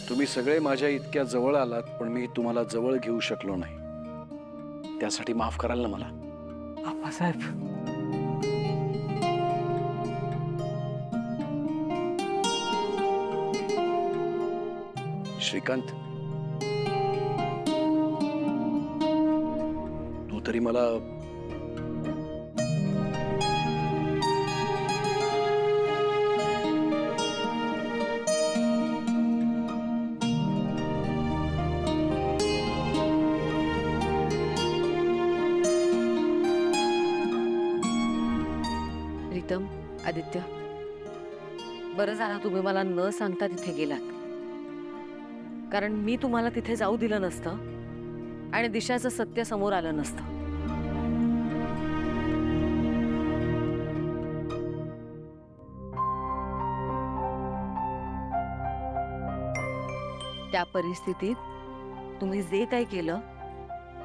तुम्ही सगळे माझ्या इतक्या जवळ आलात, पण मी तुम्हाला जवळ घेऊ शकलो नाही. त्यासाठी माफ कराल ना मला? आप्पासाहेब, श्रीकांत, तू तरी मला प्रीतम, आदित्य, बरं झालं तुम्ही मला न सांगता तिथे गेलात, कारण मी तुम्हाला तिथे जाऊ दिलं नसतं आणि दिशाचं सत्य समोर आलं नसतं. त्या परिस्थितीत तुम्ही जे काही केलं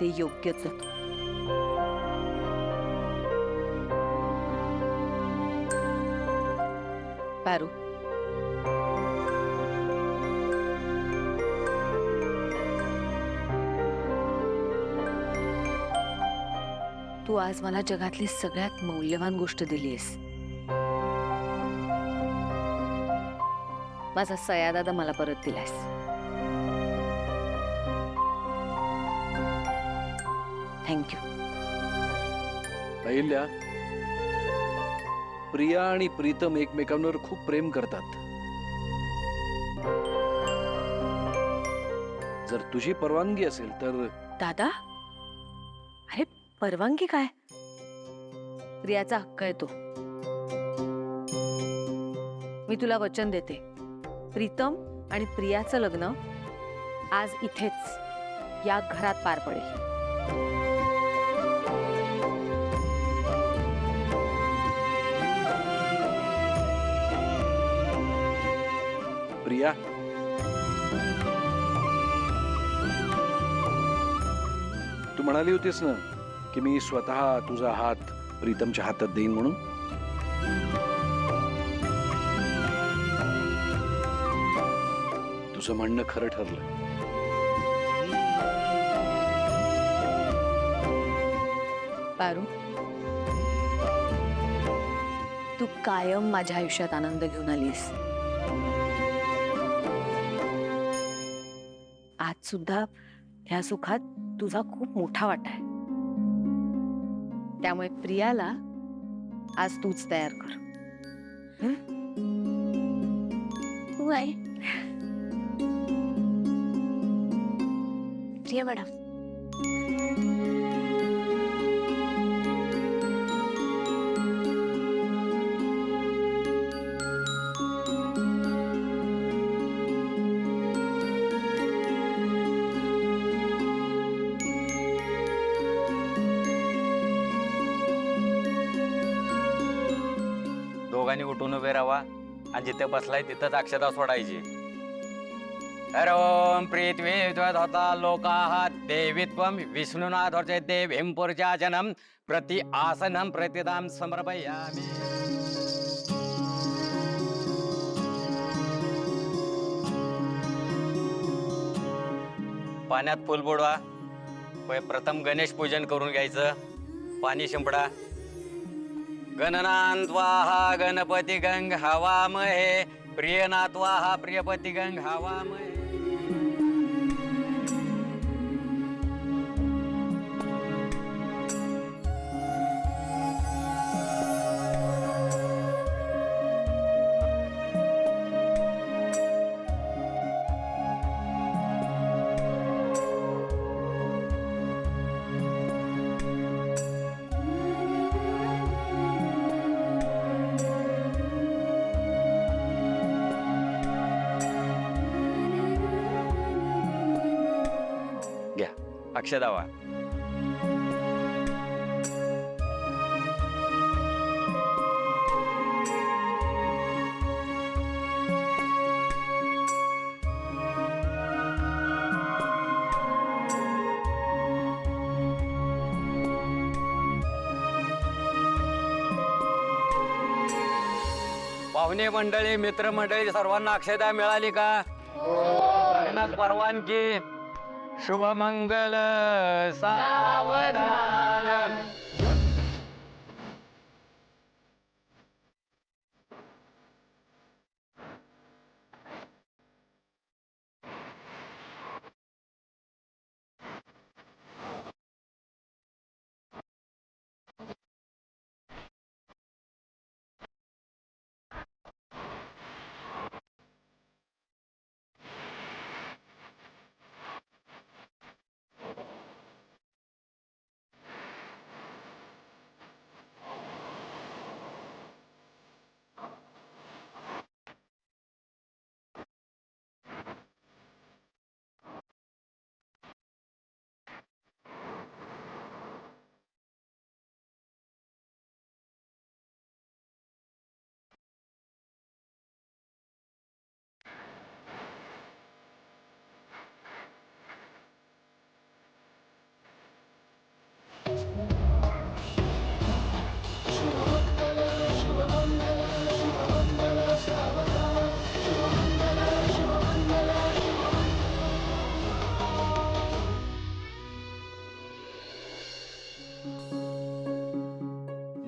ते योग्यच होतं. पारू, तू आज मला जगातली सगळ्यात मौल्यवान गोष्ट दिलीस. माझा सयादादा मला परत दिलास. थँक्यू. अहिल्या, प्रिया आणि प्रीतम एकमेकांवर खूप प्रेम करतात. जर तुझी परवानगी असेल तर. दादा, अरे परवानगी काय? प्रियाचा हक्क आहे तो. मी तुला वचन देते, प्रीतम आणि प्रियाचं लग्न आज इथेच या घरात पार पडेल. प्रिया, तू म्हणाली होतीस ना की मी स्वतः तुझा हात प्रीतमच्या हातात देईन म्हणून. तुझं म्हणणं खरं ठरलं. पारू, तू कायम माझ्या आयुष्यात आनंद घेऊन आलीस. आज सुद्धा ह्या सुखात तुझा खूप मोठा वाटा आहे. त्यामुळे प्रियाला आज तूच तयार कर. तू आहे प्रिया मॅडम. दोघांनी उठून उभे राहा आणि जिथे बसलाय तिथंच अक्षता सोडायची. ओम प्रीत्वे होता लोकाः देवित्वं विष्णुनाथोर्चे देवीं पुरुषाजनं प्रति आसनं प्रतिदां समर्पयामि. पाण्यात फुल बुडवा. प्रथम गणेश पूजन करून घ्यायचं. पाणी शिंपडा. गणनान्त्वाहा गणपती गंग हवामहे प्रियनात्वाहा प्रियपती गंग हवामहे. अक्षदावा. पाहुणे मंडळी, मित्रमंडळी सर्वांना अक्षदा मिळाली का? लग्नात परवानगी. शुभमंगल सावधान.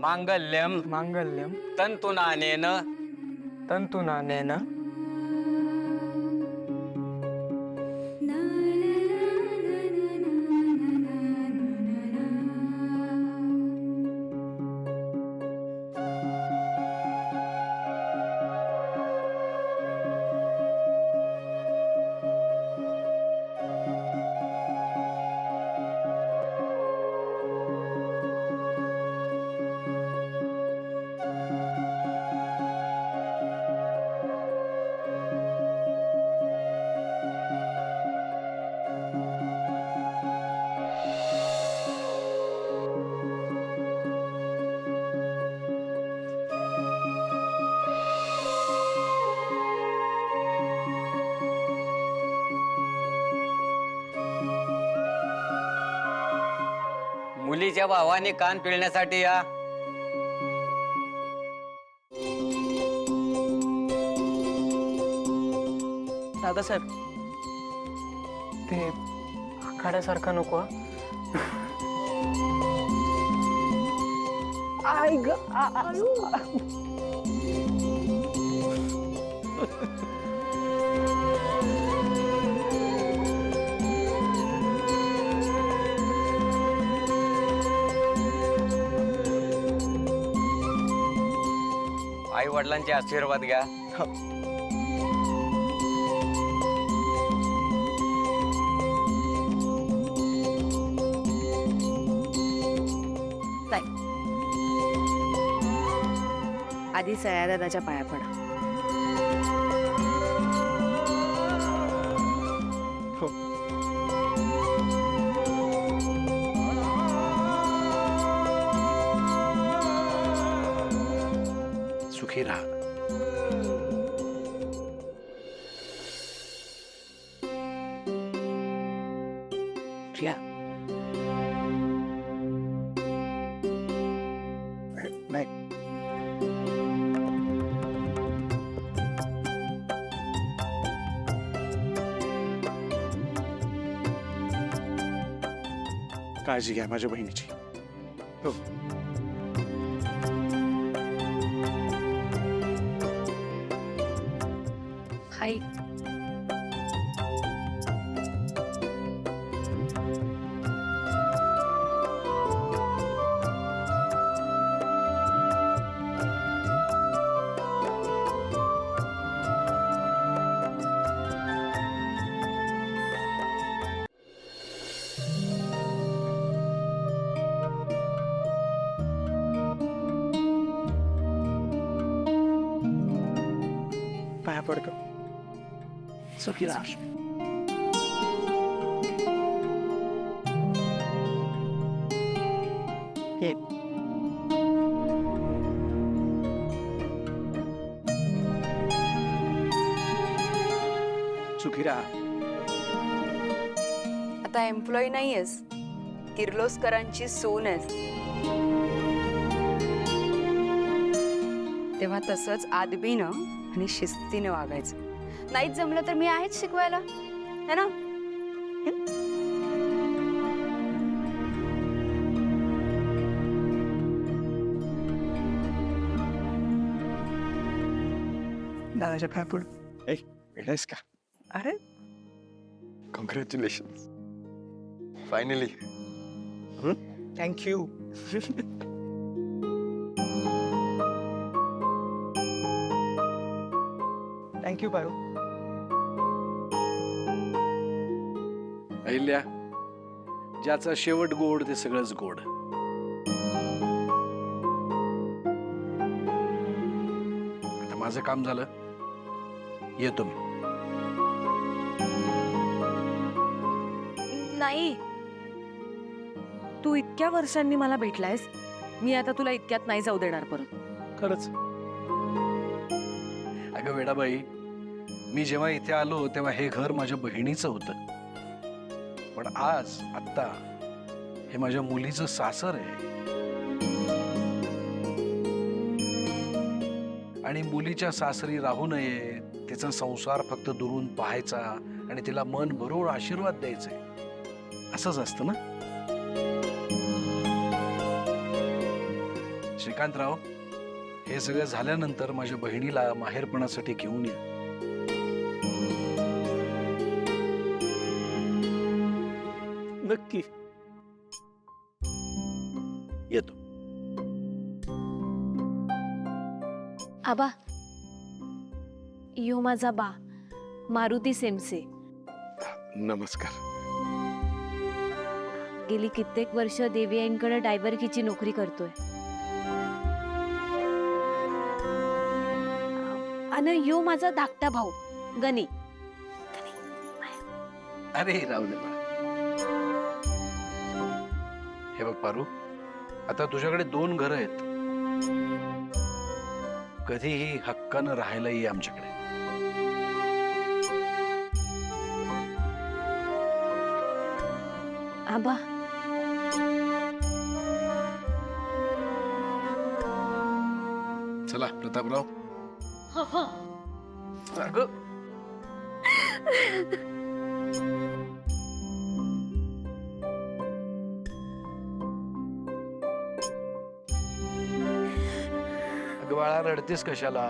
मांगल्यम मांगल्यम तंतुनानेन तंतुनानेन मुलीच्या भावाने कान पिळण्यासाठी या. दादासाहेब ते आखाड्यासारखं नको हं? आई ग आई वडिलांचे आशीर्वाद घ्या. आधी सयादादाच्या पाया पडा. सुखी राहा. प्रिया. नाही. काळजी घ्या माझ्या बहिणीची. हो. आई पाया पडतो. सुखी राहा. ये सुखी राहा. आता एम्प्लॉई नाहीयेस, किर्लोस्करांची सून आहेस. तेव्हा तसंच आदबीनं आणि शिस्तीनं वागायचं. नाहीच जमलं तर मी आहेच शिकवायला. है ना? दादाच्या पाया पड. भेटायस का? अरे congratulation, finally. Thank you. Thank you Paru. Ahilya, ज्याचा शेवट गोड ते सगळंच गोड. आता माझं काम झालं, येतो मी. नाही, तू इतक्या वर्षांनी मला भेटलायस, मी आता तुला इतक्यात नाही जाऊ देणार परत. खरंच. अगं वेडाबाई, मी जेव्हा इथे आलो तेव्हा हे घर माझ्या बहिणीचं होतं, पण आज आत्ता हे माझ्या मुलीचं सासर आहे. आणि मुलीच्या सासरी राहू नये, तिचा संसार फक्त दुरून पाहायचा आणि तिला मन भरून आशीर्वाद द्यायचे, असंच असतं ना. श्रीकांतराव, हे सगळं झाल्यानंतर माझ्या बहिणीला माहेरपणासाठी घेऊन या. नक्की. येतो. आबा, यो माझा बा मारुती सेमसे. नमस्कार. गेली कित्येक वर्ष देवी आईंकडे डायव्हरकीची नोकरी करतोय. आणि यो माझा धाकटा भाऊ गणी. अरे राहू दे बाळा. हे बघ पारू, आता तुझ्याकडे 2 घरं आहेत. कधीही हक्कानं राहायला ये आमच्याकडे. आबा, चला प्रतापराव. अगं, अगं बाळा, रडतेस कशाला?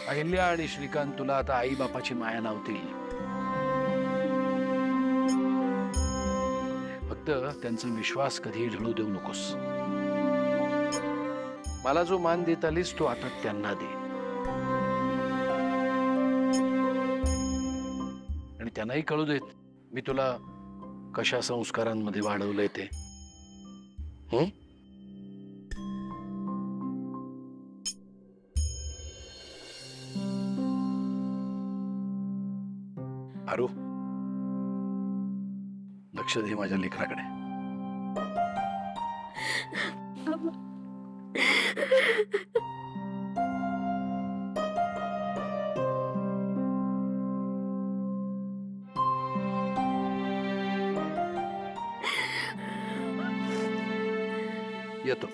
अहिल्या आणि श्रीकांत तुला आता आई बापाची माया लावतील. फक्त त्यांचा विश्वास कधी ढळू देऊ नकोस. मला जो मान देत आलीस तो आता त्यांना दे. आणि त्यांनाही कळू देत मी तुला कशा संस्कारांमध्ये वाढवलंय ते. आरू, लक्ष दे माझ्या लेकराकडे. येतो.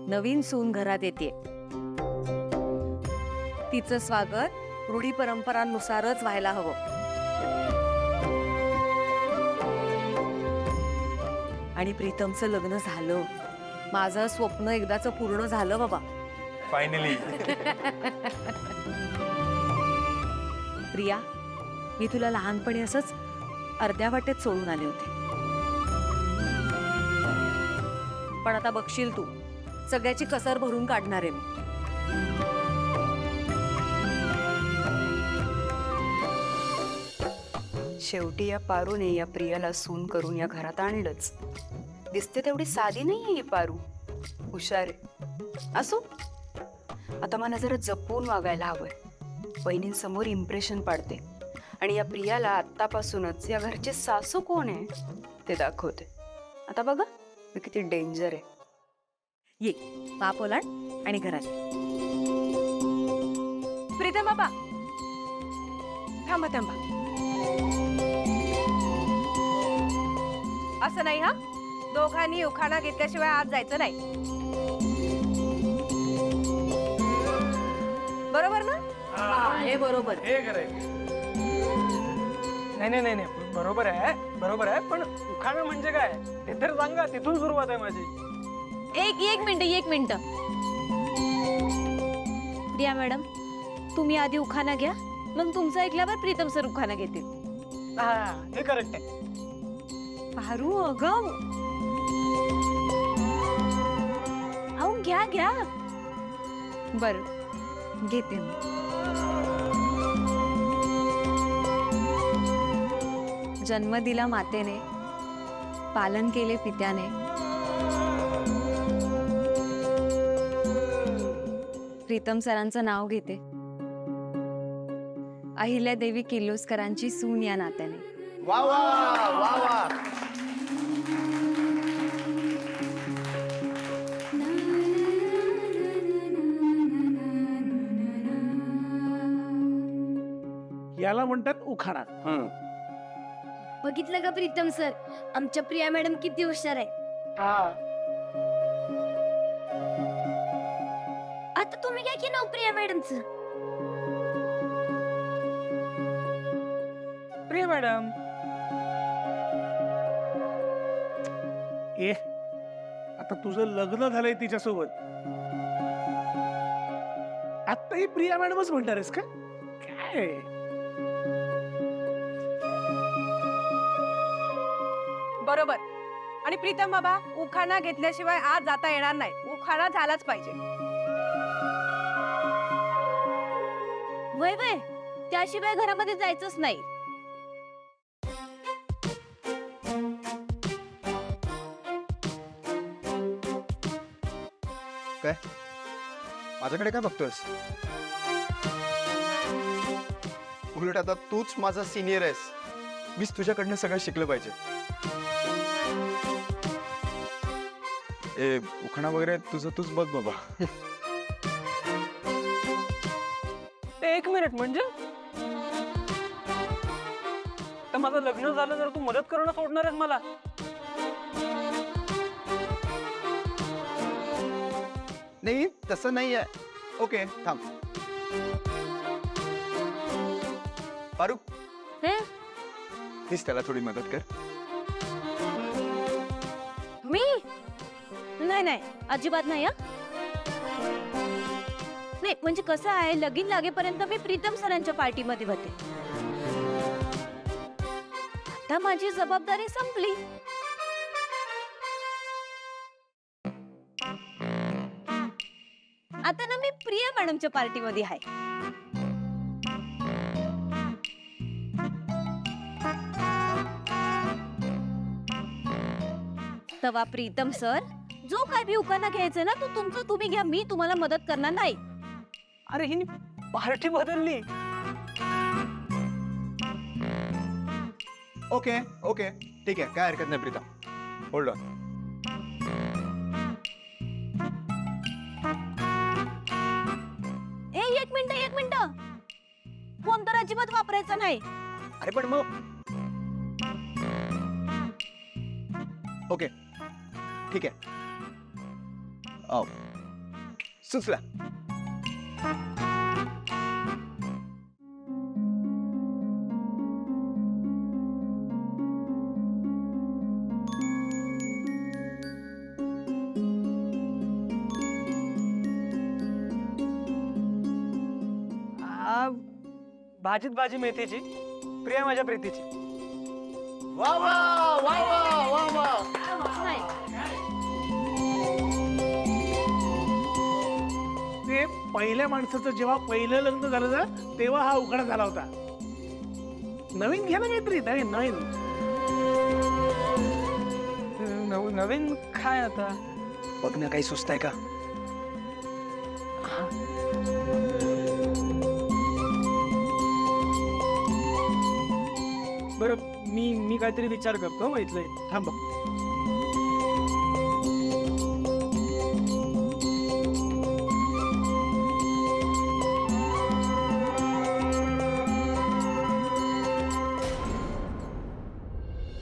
नवीन सून घरात येते, तिचं स्वागत रूढी परंपरांनुसारच व्हायला हवं. आणि प्रीतमचं लग्न झालं, माझं स्वप्न एकदाच पूर्ण झालं बाबा. फायनली. प्रिया, मी तुला लहानपणी असंच अर्ध्या वाटेत सोडून आले होते, पण आता बघशील तू, सगळ्याची कसर भरून काढणार आहे मी. शेवटी या पारूने या प्रियाला सून करून या घरात आणलंच. दिसते तेवढी साधी नाहीये ही पारू, हुशार आहे. असो, आता मला जरा जपून वागायला हवंय. बहिणींसमोर इम्प्रेशन पाडते आणि या प्रियाला आत्तापासूनच या घरचे सासू कोण आहे ते दाखवते. आता बघा मी किती डेंजर आहे. ये पाप ओलांड आणि घरात. प्रीतम बाबा थांबा थांबा. असं नाही हा, दोघांनी उखाणा घेतल्याशिवाय आज जायचं नाही, बरोबर ना? हे बरोबर. हे करायचं. नाही नाही नाही नाही, बरोबर आहे, पण उखाणा म्हणजे काय ते तर सांगा. तिथून सुरुवात आहे माझी. एक मिनिट प्रिया मॅडम, तुम्ही आधी उखाणा घ्या, मग तुमचं ऐकल्यावर प्रीतम सर उखाणा घेतील. हा, हे करेक्ट आहे. पारू अगं, अहो घ्या. बर घेते मी. जन्म दिला मातेने, पालन केले पित्याने, प्रीतम सरांचं नाव घेते, अहिल्यादेवी किर्लोस्करांची सून या नात्याने. वा वा वा वा. याला म्हणतात उखाणा. बघितलं का प्रीतम सर, आमच्या प्रिया मॅडम किती हुशार आहे. आता तुम्ही काय की नाव प्रिया मॅडमचं? प्रिया मॅडम, आता तुझं लग्न झालंय तिच्यासोबत, आता ही प्रिया मॅडमच म्हणणार आहेस का काय? बरोबर. आणि प्रीतम बाबा, उखाणा घेतल्याशिवाय आज जाता येणार नाही, उखाणा झालाच पाहिजे. वय त्याशिवाय घरामध्ये जायचंच नाही. काय माझ्याकडे काय बघतोयस? उलट आता तूच माझा सिनियर आहेस, मीच तुझ्याकडनं सगळं शिकलं पाहिजे. ए उखाणा वगैरे तुझं तूच बघ बाबा. एक मिनिट, म्हणजे तर माझं लग्न झालं तर तू मदत करणं सोडणार आहेस मला? नाही तसं नाही आहे. ओके थांब. पारू प्लीज त्याला थोडी मदत कर. मी नाही अजिबात नाही. नाही म्हणजे कसं आहे, लगीन लागेपर्यंत मी प्रीतम सरांच्या पार्टीमध्ये होते. आता माझी जबाबदारी संपली. आता ना मी प्रिया मॅडमच्या पार्टीमध्ये आहे. तवा प्रीतम सर, जो काय भी उखाणा घ्यायचं ना तो तुमचं तुम्ही घ्या, मी तुम्हाला मदत करणार नाही. अरे हिने पार्टी बदलली. ओके ओके ठीक आहे, काय हरकत नाही प्रीतम. Hold on. एक मिनिट, फोन तर अजिबात वापरायचा नाही. अरे पण मग ओके ठीक आहे. सुचला. भाजीत भाजी मेथीची, प्रिया माझ्या प्रीतीची. वा वा वा वा वा वा. ते पहिल्या माणसाचं जेव्हा पहिलं लग्न झालं ना तेव्हा हा उखाणा झाला होता. नवीन घ्या ना काहीतरी नवीन नवीन नवीन काय आता बघ ना काही सुस्त आहे का? बरं मी काहीतरी विचार करतो मग इथलं थांबा.